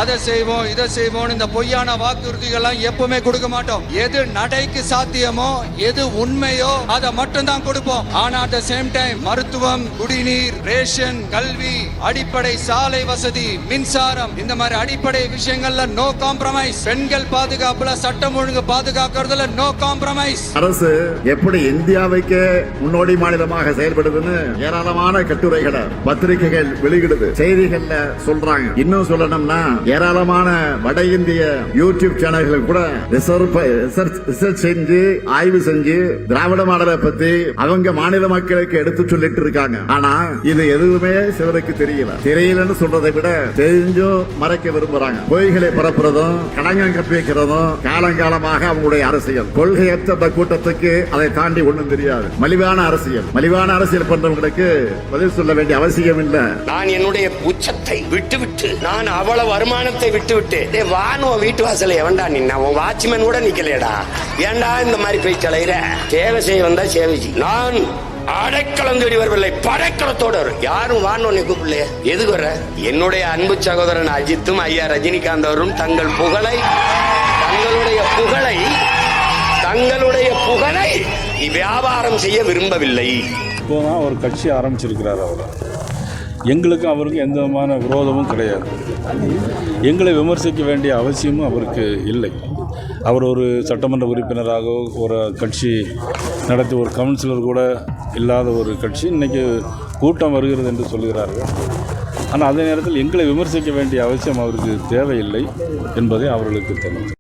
அதை செய்வோம் இதை செய்வோம் இந்த பொய்யான வாக்குறுதிகள்லாம் எப்பவுமே கொடுக்க மாட்டோம். எது நடைக்கு சாத்தியமோ எது உண்மையோ அதை மட்டும் தான் கொடுப்போம். ஆனா அட் த சேம் டைம் மருத்துவம், குடிநீர், ரேஷன், கல்வி, அடிப்படை சாலை வசதி, மின்சாரம், இந்த மாதிரி அடிப்படை விஷயங்கள்ல நோ காம்ப்ரமைஸ். பெண்கள் பாதுகாப்புல, சட்டம் ஒழுங்கு பாதுகாக்கிறதுல நோ காம்ப்ரமைஸ். அரசு எப்படி இந்தியாவுக்கு முன்னோடி மாநிலமாக செயல்படுதுன்னு ஏராளமான கட்டுரைகளை பத்திரிகைகள் வெளியிடுது, செய்திகள்ல சொல்றாங்க. இன்னும் சொல்லணும்னா ஏராளமான வட இந்திய யூடியூப் சேனல்கள் கூட ரிசர்ச் செஞ்சு ஆய்வு செஞ்சு திராவிட மாடலை பத்தி அவங்க மாநில மக்களுக்கு எடுத்து சொல்லிட்டு இருக்காங்க. ஆனா இது எதுவுமே சிலருக்கு தெரியலன்னு சொல்றதை விட தெரிஞ்சும் மறைக்க விரும்புறாங்க. பொய்களை பரப்புறதும் கடங்கம் கற்பிக்கிறதும் காலங்காலமாக அவங்களுடைய அரசியல். கொள்கையற்ற கூட்டத்துக்கு அதை தாண்டி ஒண்ணும் தெரியாது. மலிவான அரசியல் பண்றவங்களுக்கு பதில் சொல்ல வேண்டிய அவசியம் இல்ல. நான் என்னுடைய உச்சத்தை விட்டுவிட்டு, நான் அவ்வளவு வருமானத்தை விட்டுவிட்டு வானுவ வீட்டு வாசல எவன்டா நின்னா? உன் வாட்ச்மேன் கூட நிக்கலையடா. ஏண்டா இந்த மாதிரி போய் தலையிற? சேவை செய்ய வந்தா சேவைஜி. நான் அடைக்கலம் தேடி வரவில்லை, படைக்கலத்தோட யாரும் வான்னு கூப்பிடலையே. எதுக்கு வர? என்னுடைய அன்பு சகோதரன் அஜித்தும் ஐயா ரஜினிகாந்த் அவரும் தங்களுடைய புகழை வியாபாரம் செய்ய விரும்பவில்லை. இப்போதான் ஒரு கட்சி ஆரம்பிச்சிருக்கிறார். அவர் எங்களுக்கும் அவருக்கும் எந்த விதமான விரோதமும் கிடையாது. எங்களை விமர்சிக்க வேண்டிய அவசியமும் அவருக்கு இல்லை. அவர் ஒரு சட்டமன்ற உறுப்பினராக ஒரு கட்சி நடத்தி ஒரு கவுன்சிலர் கூட இல்லாத ஒரு கட்சி இன்றைக்கி கூட்டம் வருகிறது என்று சொல்கிறார்கள். ஆனால் அதே நேரத்தில் எங்களை விமர்சிக்க வேண்டிய அவசியம் அவருக்கு தேவையில்லை என்பதை அவர்களுக்கு தெரியும்.